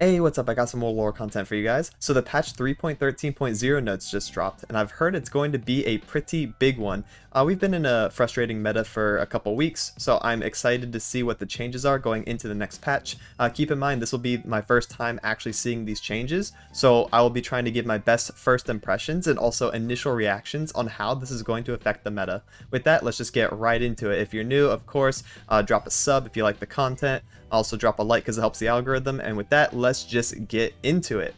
Hey, what's up? I got some more lore content for you guys. So the patch 3.13.0 notes just dropped, and I've heard it's going to be a pretty big one. We've been in a frustrating meta for a couple weeks, so I'm excited to see what the changes are going into the next patch. Keep in mind, this will be my first time actually seeing these changes, so I will be trying to give my best first impressions and also initial reactions on how this is going to affect the meta. With that, let's just get right into it. If you're new, of course, drop a sub if you like the content. Also drop a like because it helps the algorithm, and with that, let's just get into it.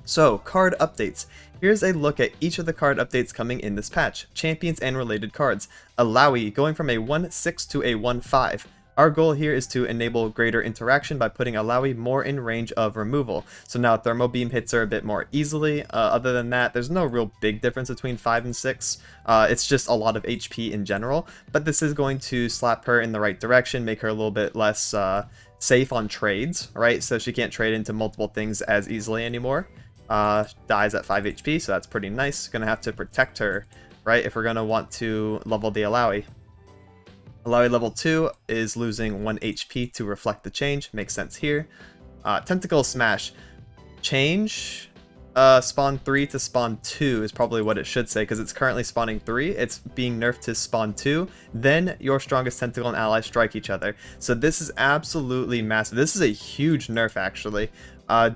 So, card updates. Here's a look at each of the card updates coming in this patch. Champions and related cards. Alawi going from a 1/6 to a 1/5. Our goal here is to enable greater interaction by putting Alawi more in range of removal. So now Thermo Beam hits her a bit more easily. Other than that, there's no real big difference between 5 and 6. It's just a lot of HP in general, but this is going to slap her in the right direction, make her a little bit less safe on trades, right? So she can't trade into multiple things as easily anymore. Dies at 5 HP, so that's pretty nice. Gonna have to protect her, right, if we're gonna want to level the Alawi. Alawi level 2 is losing 1 HP to reflect the change. Makes sense here. Tentacle Smash. Change spawn 3 to spawn 2 is probably what it should say, because it's currently spawning 3. It's being nerfed to spawn 2. Then your strongest tentacle and ally strike each other. So this is absolutely massive. This is a huge nerf, actually.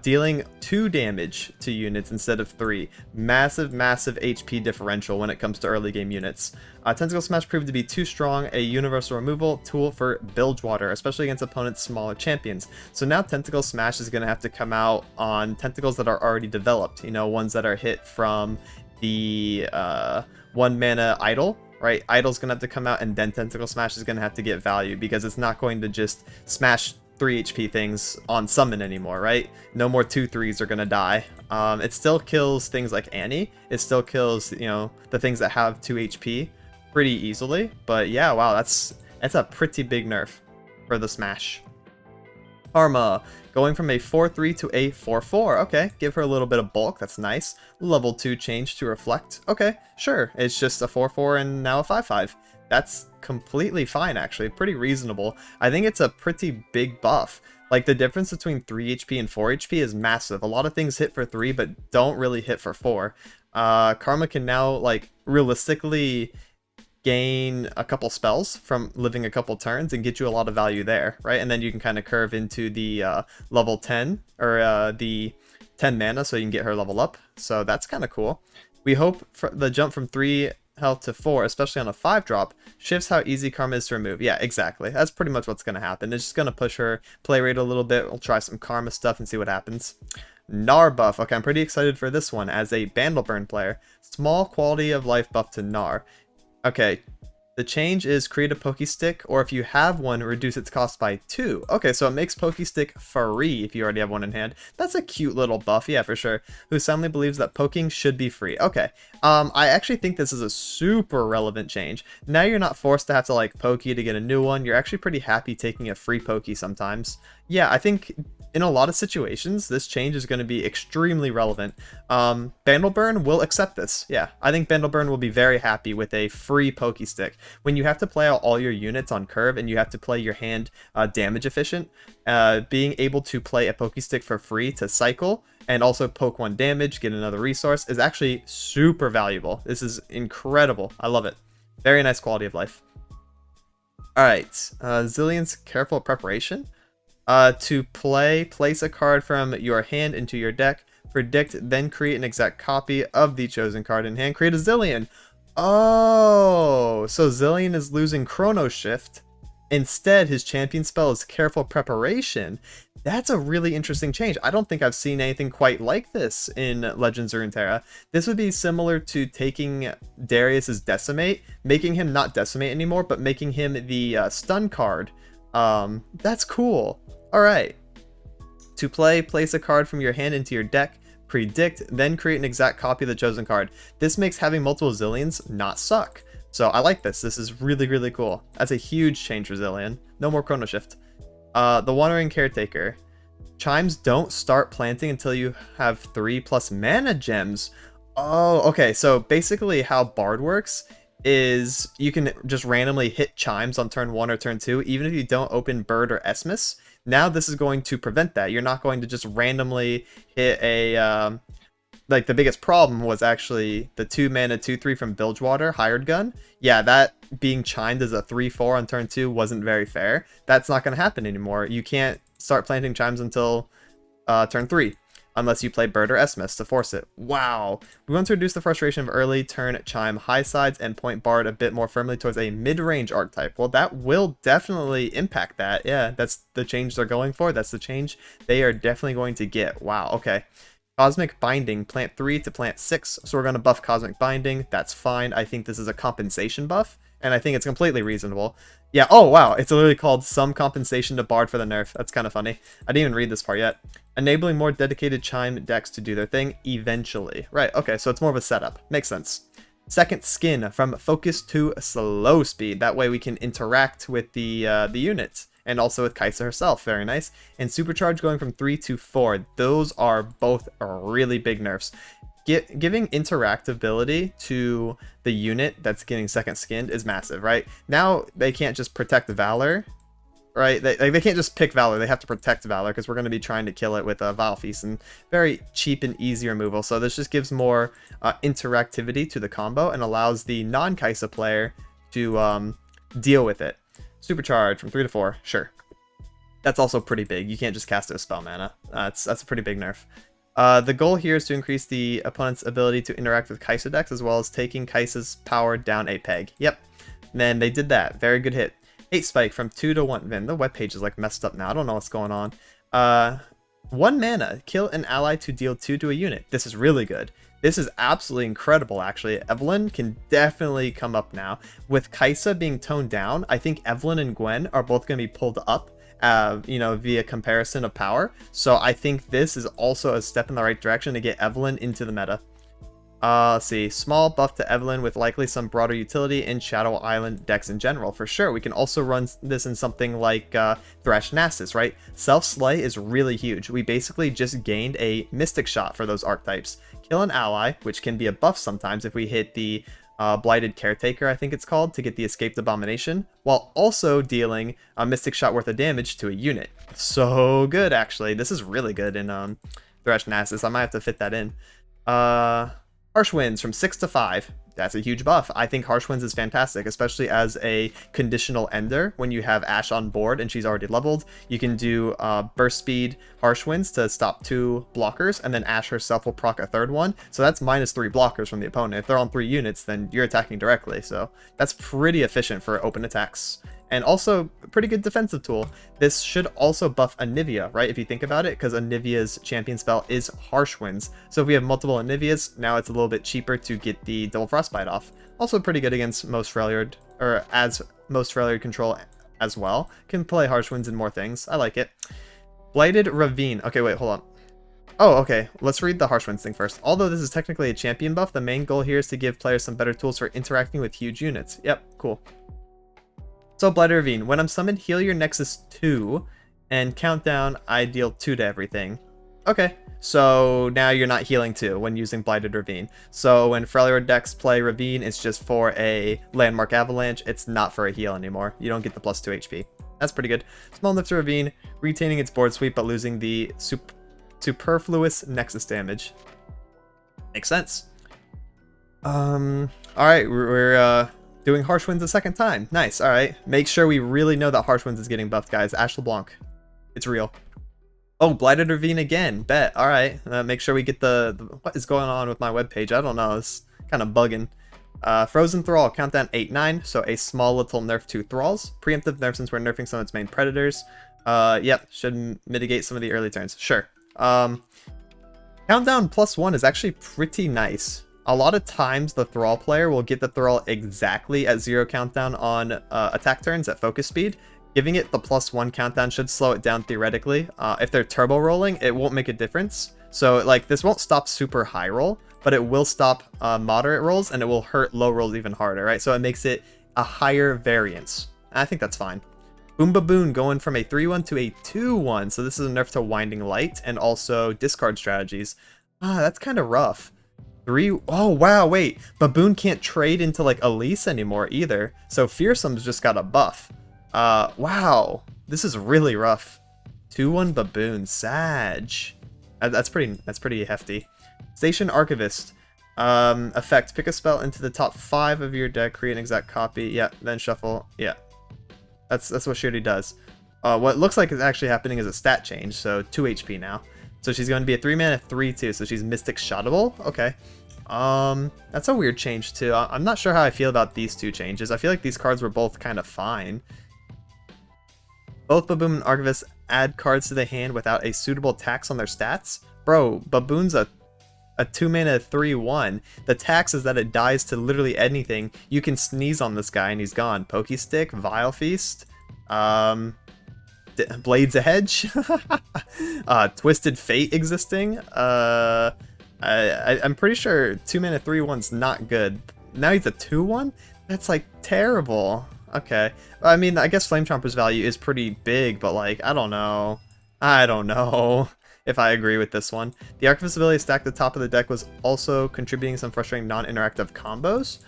Dealing 2 damage to units instead of 3. Massive, massive HP differential when it comes to early game units. Tentacle Smash proved to be too strong, a universal removal tool for Bilgewater, especially against opponents' smaller champions. So now Tentacle Smash is going to have to come out on tentacles that are already developed, you know, ones that are hit from the 1 mana idol. Right, Idol's going to have to come out, and then Tentacle Smash is going to have to get value, because it's not going to just smash 3 HP things on summon anymore, right? No more 2/3s are gonna die. It still kills things like Annie. It still kills, you know, the things that have 2 HP pretty easily. But yeah, wow, that's a pretty big nerf for the Smash. Karma, going from a 4/3 to a 4/4. Okay, give her a little bit of bulk. That's nice. Level 2 change to reflect. Okay, sure. It's just a 4/4 and now a 5/5. That's completely fine, actually. Pretty reasonable. I think it's a pretty big buff. Like, the difference between 3 HP and 4 HP is massive. A lot of things hit for 3, but don't really hit for 4. Karma can now, like, realistically gain a couple spells from living a couple turns and get you a lot of value there, right? And then you can kind of curve into the level 10, or the 10 mana, so you can get her level up. So that's kind of cool. We hope for the jump from 3 health to 4, especially on a 5 drop, shifts how easy Karma is to remove. Yeah, exactly. That's pretty much what's going to happen. It's just going to push her play rate a little bit. We'll try some Karma stuff and see what happens. Gnar buff. Okay, I'm pretty excited for this one as a Bandle player. Small quality of life buff to Gnar. Okay, the change is create a Pokestick, or if you have one, reduce its cost by 2. Okay, so it makes Pokestick free if you already have one in hand. That's a cute little buff, yeah, for sure. Who soundly believes that poking should be free. Okay, I actually think this is a super relevant change. Now you're not forced to have to, like, Pokey to get a new one. You're actually pretty happy taking a free Pokey sometimes. Yeah, I think in a lot of situations, this change is going to be extremely relevant. Bandleburn will accept this. Yeah, I think Bandleburn will be very happy with a free Pokestick. When you have to play out all your units on curve and you have to play your hand damage efficient, being able to play a Pokestick for free to cycle and also poke 1 damage, get another resource, is actually super valuable. This is incredible. I love it. Very nice quality of life. Alright, Zillion's Careful Preparation. To play, place a card from your hand into your deck, predict, then create an exact copy of the chosen card in hand. Create a Zillion. Oh, so Zillion is losing Chrono Shift. Instead, his champion spell is Careful Preparation. That's a really interesting change. I don't think I've seen anything quite like this in Legends of Runeterra. This would be similar to taking Darius's Decimate, making him not Decimate anymore, but making him the stun card. That's cool. Alright. To play, place a card from your hand into your deck, predict, then create an exact copy of the chosen card. This makes having multiple Zillions not suck. So I like this. This is really, really cool. That's a huge change for Zillion. No more Chrono Shift. The Wandering Caretaker. Chimes don't start planting until you have 3+ mana gems. Oh, okay. So basically how Bard works is you can just randomly hit chimes on turn 1 or turn 2, even if you don't open Bird or Esmus. Now this is going to prevent that. You're not going to just randomly hit a... like, the biggest problem was actually the 2 mana 2/3 from Bilgewater, Hired Gun. Yeah, that being chimed as a 3/4 on turn 2 wasn't very fair. That's not going to happen anymore. You can't start planting chimes until turn 3, unless you play Bird or Esmus to force it. Wow. We want to reduce the frustration of early turn chime high sides and point Bard a bit more firmly towards a mid-range archetype. Well, that will definitely impact that. Yeah, that's the change they're going for. That's the change they are definitely going to get. Wow, okay. Cosmic Binding, plant 3 to plant 6, so we're going to buff Cosmic Binding. That's fine. I think this is a compensation buff, and I think it's completely reasonable. Yeah, oh wow, it's literally called Some Compensation to Bard for the nerf. That's kind of funny. I didn't even read this part yet. Enabling more dedicated chime decks to do their thing eventually. Right, okay, so it's more of a setup. Makes sense. Second Skin, from Focus to Slow Speed. That way we can interact with the units. And also with Kaisa herself, very nice. And Supercharge going from 3 to 4. Those are both really big nerfs. Giving interactability to the unit that's getting second skinned is massive, right? Now they can't just protect Valor, right? They can't just pick Valor. They have to protect Valor because we're going to be trying to kill it with a Vile Feast and very cheap and easy removal. So this just gives more interactivity to the combo and allows the non-Kaisa player to deal with it. Supercharge from 3 to 4, sure. That's also pretty big. You can't just cast it with spell mana. That's a pretty big nerf. The goal here is to increase the opponent's ability to interact with Kaisa decks, as well as taking Kaisa's power down a peg. Yep, man, they did that. Very good hit. Hate Spike from 2 to 1. Man, the webpage is like messed up now. I don't know what's going on. 1 mana, kill an ally to deal 2 to a unit. This is really good. This is absolutely incredible, actually. Evelyn can definitely come up now. With Kaisa being toned down, I think Evelyn and Gwen are both going to be pulled up, you know, via comparison of power. So I think this is also a step in the right direction to get Evelyn into the meta. Let's see. Small buff to Evelyn with likely some broader utility in Shadow Island decks in general. For sure, we can also run this in something like Thresh Nasus, right? Self-Slay is really huge. We basically just gained a Mystic Shot for those archetypes. Kill an ally, which can be a buff sometimes if we hit the Blighted Caretaker, I think it's called, to get the Escaped Abomination, while also dealing a Mystic Shot worth of damage to a unit. So good, actually. This is really good in Thresh Nasus. I might have to fit that in. Harsh Winds from 6 to 5. That's a huge buff. I think Harsh Winds is fantastic, especially as a conditional ender. When you have Ashe on board and she's already leveled, you can do burst speed Harsh Winds to stop 2 blockers, and then Ashe herself will proc a 3rd one. So that's -3 blockers from the opponent. If they're on 3 units, then you're attacking directly. So that's pretty efficient for open attacks. And also a pretty good defensive tool. This should also buff Anivia, right? If you think about it, because Anivia's champion spell is Harsh Winds. So if we have multiple Anivias, now it's a little bit cheaper to get the Double Frostbite off. Also pretty good against most Freljord, or as most Freljord control as well. Can play Harsh Winds and more things. I like it. Blighted Ravine. Okay, wait, hold on. Oh, okay. Let's read the Harsh Winds thing first. Although this is technically a champion buff, the main goal here is to give players some better tools for interacting with huge units. Yep, cool. So, Blighted Ravine. When I'm summoned, heal your Nexus 2, and countdown, I deal 2 to everything. Okay, so now you're not healing 2 when using Blighted Ravine. So when Freljord decks play Ravine, it's just for a Landmark Avalanche. It's not for a heal anymore. You don't get the +2 HP. That's pretty good. Small Lift Ravine, retaining its board sweep, but losing the superfluous Nexus damage. Makes sense. Alright, we're doing Harsh Winds a second time. Nice, alright. Make sure we really know that Harsh Winds is getting buffed, guys. Ashe LeBlanc. It's real. Oh, Blighted Ravine again. Bet. Alright. Make sure we get the... What is going on with my webpage? I don't know. It's kind of bugging. Frozen Thrall. Countdown 8-9. So a small little nerf to Thralls. Preemptive nerf since we're nerfing some of its main predators. Yep. Should mitigate some of the early turns. Sure. Countdown +1 is actually pretty nice. A lot of times the Thrall player will get the Thrall exactly at 0 countdown on attack turns at focus speed. Giving it the +1 countdown should slow it down theoretically. If they're turbo rolling, it won't make a difference. So like this won't stop super high roll, but it will stop moderate rolls, and it will hurt low rolls even harder, right? So it makes it a higher variance. I think that's fine. Boom Baboon going from a 3-1 to a 2-1. So this is a nerf to Winding Light and also discard strategies. That's kind of rough. 3. Oh, wow, wait. Baboon can't trade into, like, Elise anymore either. So Fearsome's just got a buff. Wow. This is really rough. 2-1 Baboon. Sag. That's pretty hefty. Station Archivist. Effect. Pick a spell into the top 5 of your deck. Create an exact copy. Yeah, then shuffle. Yeah. That's what Shirley does. What looks like is actually happening is a stat change. So 2 HP now. So she's going to be a 3-mana 3/2. So she's Mystic Shottable. Okay. That's a weird change too. I'm not sure how I feel about these two changes. I feel like these cards were both kind of fine. Both Baboon and Archivist add cards to the hand without a suitable tax on their stats. Bro, Baboon's a 2-mana 3/1. The tax is that it dies to literally anything. You can sneeze on this guy and he's gone. Pokey Stick, Vile Feast, Blades of Hedge, Twisted Fate existing. I'm pretty sure 2-mana 3/1's not good. Now he's a 2/1? That's like terrible. Okay. I mean, I guess Flame Chomper's value is pretty big, but like, I don't know. I don't know if I agree with this one. The Archivist ability stacked at the top of the deck was also contributing some frustrating non-interactive combos.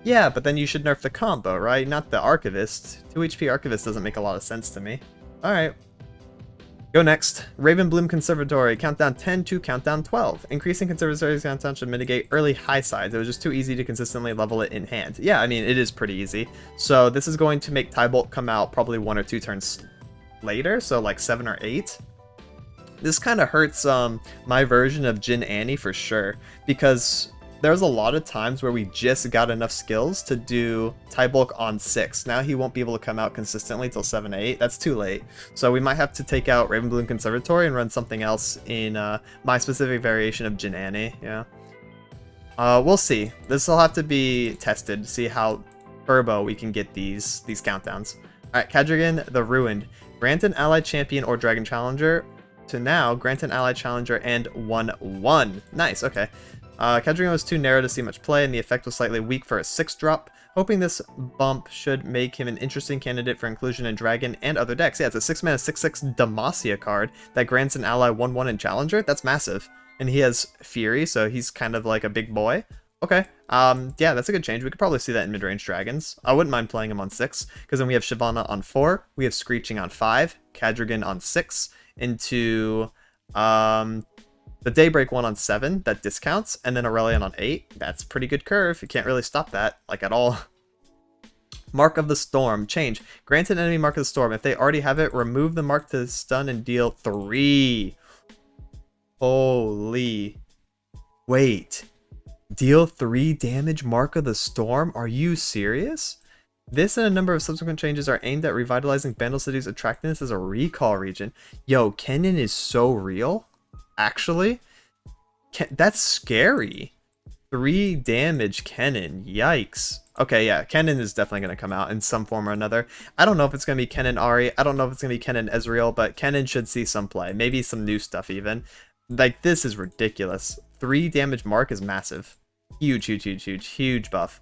Yeah, but then you should nerf the combo, right? Not the Archivist. 2 HP Archivist doesn't make a lot of sense to me. Alright. Go next. Ravenbloom Conservatory. Countdown 10 to countdown 12. Increasing Conservatory's countdown should mitigate early high sides. It was just too easy to consistently level it in hand. Yeah, I mean, it is pretty easy. So this is going to make Tybolt come out probably 1 or 2 turns later. So like 7 or 8. This kind of hurts my version of Jin Annie for sure. Because there's a lot of times where we just got enough skills to do Tybolk on 6. Now he won't be able to come out consistently till 7 8. That's too late. So we might have to take out Ravenbloom Conservatory and run something else in my specific variation of Jin Annie. Yeah. We'll see. This will have to be tested to see how turbo we can get these countdowns. Alright, Kadrigan the Ruined. Grant an allied champion or dragon challenger to now grant an allied challenger and 1/1. Nice, okay. Kadrigan was too narrow to see much play, and the effect was slightly weak for a 6-drop. Hoping this bump should make him an interesting candidate for inclusion in Dragon and other decks. Yeah, it's a 6-mana 6/6 Demacia card that grants an ally 1/1 in Challenger. That's massive. And he has Fury, so he's kind of like a big boy. Okay, yeah, that's a good change. We could probably see that in mid-range Dragons. I wouldn't mind playing him on 6, because then we have Shyvana on 4, we have Screeching on 5, Kadrigan on 6, into the Daybreak one on 7, that discounts, and then Aurelion on 8. That's pretty good curve. You can't really stop that, like, at all. Mark of the Storm. Change. Grant an enemy Mark of the Storm. If they already have it, remove the mark to stun and deal 3. Holy. Wait. Deal 3 damage Mark of the Storm? Are you serious? This and a number of subsequent changes are aimed at revitalizing Bandle City's attractiveness as a recall region. Yo, Kennen is so real. Actually, that's scary. 3 damage Kennen. Yikes. Okay, yeah, Kennen is definitely going to come out in some form or another. I don't know if it's going to be Kennen Ari. I don't know if it's going to be Kennen Ezreal, but Kennen should see some play. Maybe some new stuff even. Like, this is ridiculous. 3 damage Mark is massive. Huge, huge, huge, huge, huge buff.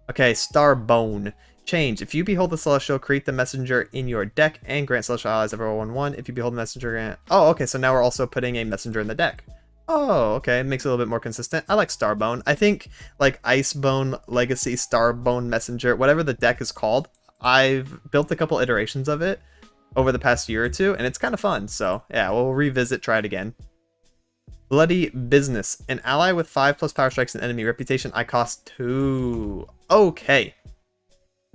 Okay, Starbone. Change. If you behold the Celestial, create the Messenger in your deck and grant Celestial allies every 1/1. If you behold the Messenger, grant... Oh, okay, so now we're also putting a Messenger in the deck. Oh, okay, it makes it a little bit more consistent. I like Starbone. I think, like, Icebone, Legacy, Starbone, Messenger, whatever the deck is called, I've built a couple iterations of it over the past year or two, and it's kind of fun. So, yeah, we'll revisit, try it again. Bloody Business. An ally with 5+ power strikes and enemy reputation, I cost 2. Okay.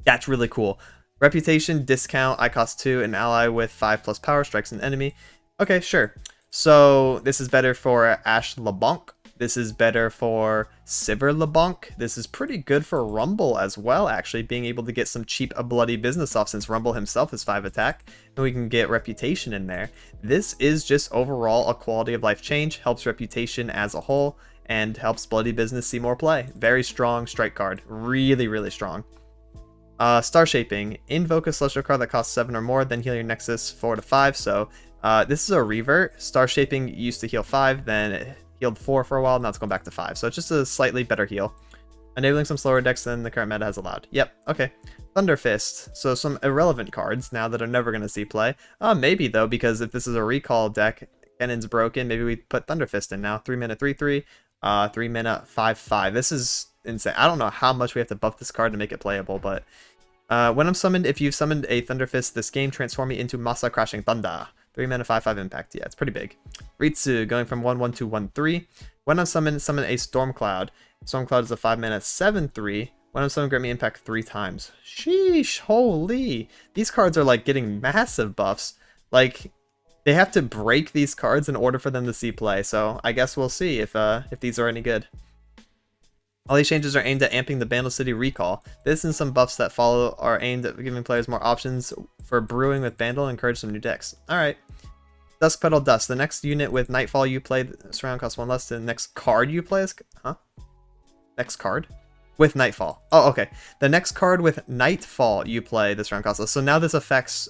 That's really cool. Reputation, discount, I cost 2, an ally with 5+ power strikes an enemy. Okay, sure. So this is better for Ash LeBlanc. This is better for Sivir LeBlanc. This is pretty good for Rumble as well, actually, being able to get some cheap Bloody Business off since Rumble himself is 5 attack, and we can get Reputation in there. This is just overall a quality of life change, helps Reputation as a whole, and helps Bloody Business see more play. Very strong strike card. Really, really strong. Star Shaping. Invoke a Celestial card that costs 7 or more, then heal your Nexus 4 to 5. So this is a revert. Star Shaping used to heal 5, then it healed 4 for a while, now it's going back to 5. So it's just a slightly better heal. Enabling some slower decks than the current meta has allowed. Yep, okay. Thunder Fist. So some irrelevant cards now that are never going to see play. Maybe though, because if this is a recall deck, Kennen's broken, maybe we put Thunder Fist in now. 3 mana 3/3. 3 mana, 5/5. This is insane. I don't know how much we have to buff this card to make it playable, but when I'm summoned, if you've summoned a Thunder Fist this game, transform me into Masa Crashing Thunder. 3 mana, 5/5 impact. Yeah, it's pretty big. Ritsu, going from 1/1 to 1/3. When I'm summoned, summon a Storm Cloud. Storm Cloud is a 5 mana, 7/3. When I'm summoned, grant me impact 3 times. Sheesh, holy. These cards are like getting massive buffs. Like, they have to break these cards in order for them to see play, so I guess we'll see if these are any good. All these changes are aimed at amping the Bandle City recall. This and some buffs that follow are aimed at giving players more options for brewing with Bandle and encourage some new decks. Alright. Dusk Petal Dust. The next unit with Nightfall you play, this round costs 1 less. The next card you play is... Huh? Next card? With Nightfall. Oh, okay. The next card with Nightfall you play this round costs less. So now this affects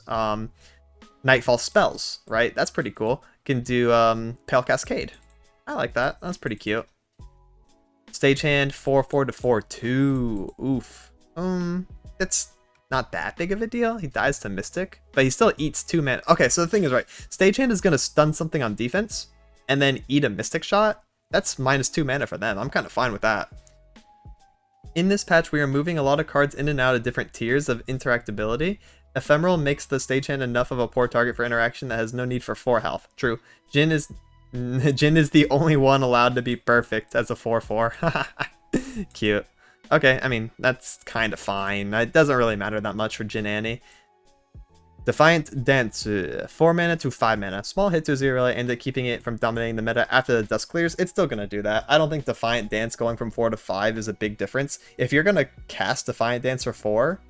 Nightfall spells, right? That's pretty cool. Can do Pale Cascade. I like that. That's pretty cute. Stagehand 4/4 to 4/2. Oof. It's not that big of a deal. He dies to Mystic, but he still eats 2 mana. Okay, so the thing is, right, Stagehand is going to stun something on defense and then eat a Mystic shot. That's -2 mana for them. I'm kind of fine with that. In this patch, we are moving a lot of cards in and out of different tiers of interactability. Ephemeral makes the Stagehand enough of a poor target for interaction that has no need for 4 health. True. Jin is the only one allowed to be perfect as a 4/4. Cute. Okay, I mean, that's kind of fine. It doesn't really matter that much for Jin Annie. Defiant Dance, 4 mana to 5 mana. Small hit to 0 and keeping it from dominating the meta after the dust clears. It's still going to do that. I don't think Defiant Dance going from 4 to 5 is a big difference. If you're going to cast Defiant Dance for 4,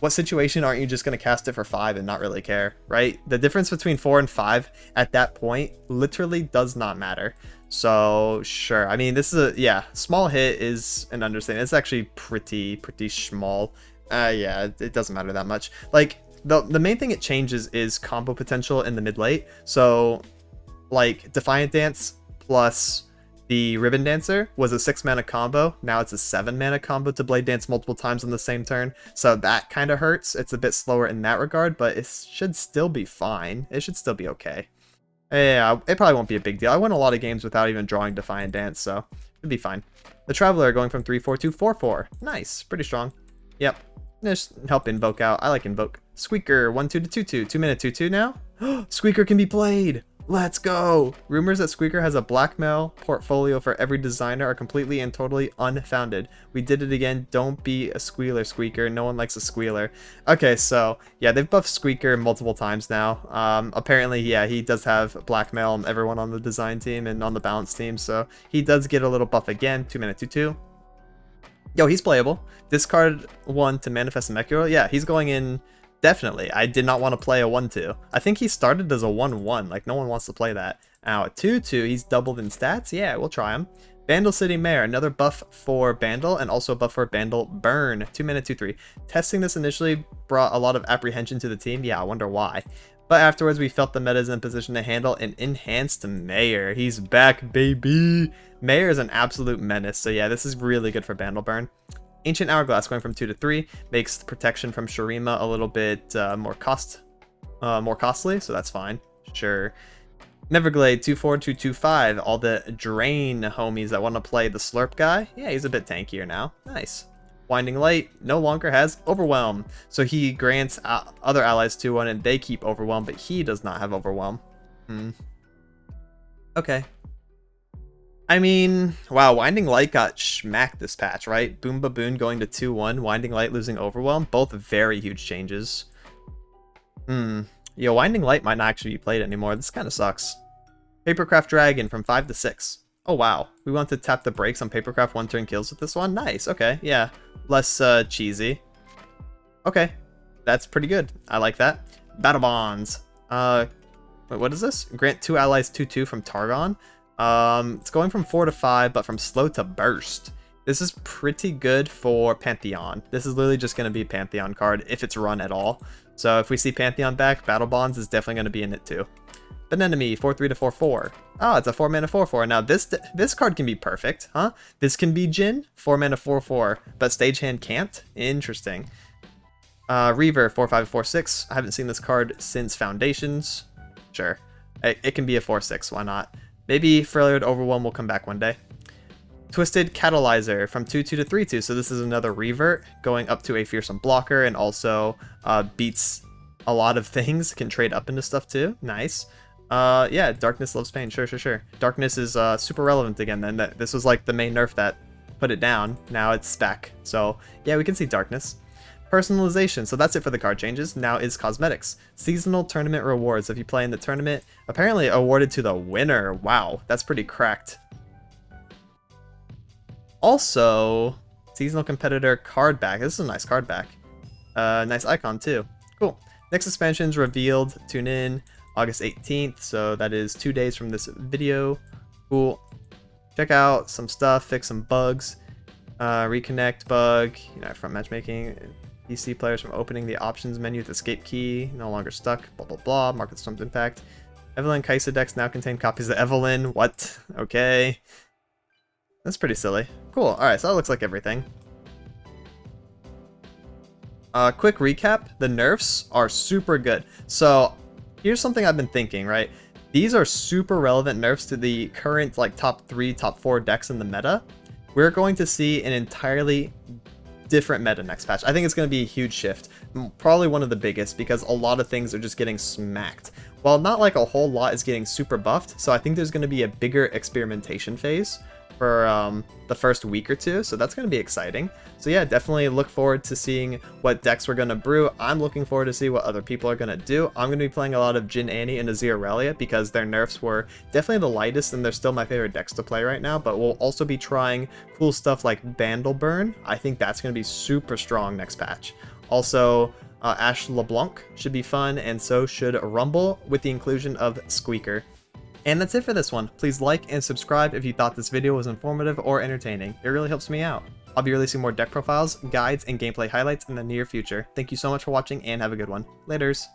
what situation aren't you just going to cast it for 5 and not really care, right? The difference between 4 and 5 at that point literally does not matter. So, sure. I mean, this is a, yeah, small hit is an understatement. It's actually pretty small. Yeah, it doesn't matter that much. Like, the main thing it changes is combo potential in the mid-late. So, like, Defiant Dance plus the Ribbon Dancer was a 6 mana combo. Now it's a 7 mana combo to Blade Dance multiple times on the same turn. So that kind of hurts. It's a bit slower in that regard, but it should still be fine. It should still be okay. Yeah, it probably won't be a big deal. I won a lot of games without even drawing Defiant Dance, so it'll be fine. The Traveler going from 3/4 to 4/4. Nice, pretty strong. Yep, just help Invoke out. I like Invoke. Squeaker 1/2 to 2/2. 2 mana 2/2 now. Squeaker can be played. Let's go! Rumors that Squeaker has a blackmail portfolio for every designer are completely and totally unfounded. We did it again. Don't be a squealer, Squeaker. No one likes a squealer. Okay, so, yeah, they've buffed Squeaker multiple times now. Apparently, yeah, he does have blackmail on everyone on the design team and on the balance team, so he does get a little buff again. 2 mana 2/2. Yo, he's playable. Discard 1 to manifest a Mechura. Yeah, he's going in... Definitely. I did not want to play a 1/2. I think he started as a 1/1. Like, no one wants to play that. Now, a 2/2, he's doubled in stats. Yeah, we'll try him. Bandle City Mare, another buff for Bandle, and also a buff for Bandle Burn. 2 mana 2/3. Testing this initially brought a lot of apprehension to the team. Yeah, I wonder why. But afterwards, we felt the meta is in a position to handle an enhanced Mayor. He's back, baby! Mayor is an absolute menace. So yeah, this is really good for Bandle Burn. Ancient Hourglass going from 2 to 3 makes the protection from Shurima a little bit more costly, so that's fine. Sure. Neverglade 2/4 to 2/5. All the Drain homies that want to play the Slurp guy. Yeah, he's a bit tankier now. Nice. Winding Light no longer has Overwhelm, so he grants other allies 2/1 and they keep Overwhelm, but he does not have Overwhelm. Okay. I mean, wow, Winding Light got schmacked this patch, right? Boom Baboon going to 2/1, Winding Light losing Overwhelm, both very huge changes. Yo, Winding Light might not actually be played anymore. This kind of sucks. Papercraft Dragon from 5 to 6. Oh, wow. We want to tap the brakes on Papercraft 1-turn kills with this one? Nice, okay, yeah. Less cheesy. Okay, that's pretty good. I like that. Battle Bonds. Wait, what is this? Grant 2 allies 2/2 from Targon. It's going from 4 to 5, but from slow to burst. This is pretty good for Pantheon. This is literally just going to be a Pantheon card if it's run at all. So if we see Pantheon back, Battle Bonds is definitely going to be in it too. Banenemy 4/3 to 4/4. Oh, it's a 4 mana 4/4. Now this card can be perfect, huh? This can be Jin 4 mana 4/4, but Stagehand can't. Interesting. Reaver 4/5 4/6. I haven't seen this card since Foundations. Sure, it can be a 4/6. Why not? Maybe Failure to Overwhelm will come back one day. Twisted Catalyzer from 2-2 to 3-2. So this is another revert going up to a fearsome blocker and also beats a lot of things. Can trade up into stuff too. Nice. Yeah, Darkness Loves Pain. Sure. Darkness is super relevant again then. This was like the main nerf that put it down. Now it's back. So yeah, we can see Darkness. Personalization. So that's it for the card changes. Now is cosmetics. Seasonal tournament rewards. If you play in the tournament, apparently awarded to the winner. Wow, that's pretty cracked. Also, seasonal competitor card back. This is a nice card back. Nice icon too. Cool. Next expansion's revealed. Tune in August 18th. So that is 2 days from this video. Cool. Check out some stuff. Fix some bugs. Reconnect bug. Front matchmaking. PC players from opening the options menu with escape key. No longer stuck. Blah blah blah. Market Storm's impact. Evelyn Kaisa decks now contain copies of Evelyn. What? Okay. That's pretty silly. Cool. Alright, so that looks like everything. Quick recap. The nerfs are super good. So, here's something I've been thinking, right? These are super relevant nerfs to the current like top 3, top 4 decks in the meta. We're going to see an entirely different meta next patch. I think it's going to be a huge shift. Probably one of the biggest because a lot of things are just getting smacked. Well, not like a whole lot is getting super buffed, so I think there's going to be a bigger experimentation phase for the first week or two, so that's going to be exciting. So yeah, definitely look forward to seeing what decks we're going to brew. I'm looking forward to see what other people are going to do. I'm going to be playing a lot of Jin Annie and Azir Aurelia because their nerfs were definitely the lightest and they're still my favorite decks to play right now, but we'll also be trying cool stuff like Bandle Burn. I think that's going to be super strong next patch. Also, Ash LeBlanc should be fun, and so should Rumble with the inclusion of Squeaker. And that's it for this one. Please like and subscribe if you thought this video was informative or entertaining. It really helps me out. I'll be releasing more deck profiles, guides, and gameplay highlights in the near future. Thank you so much for watching and have a good one. Laters!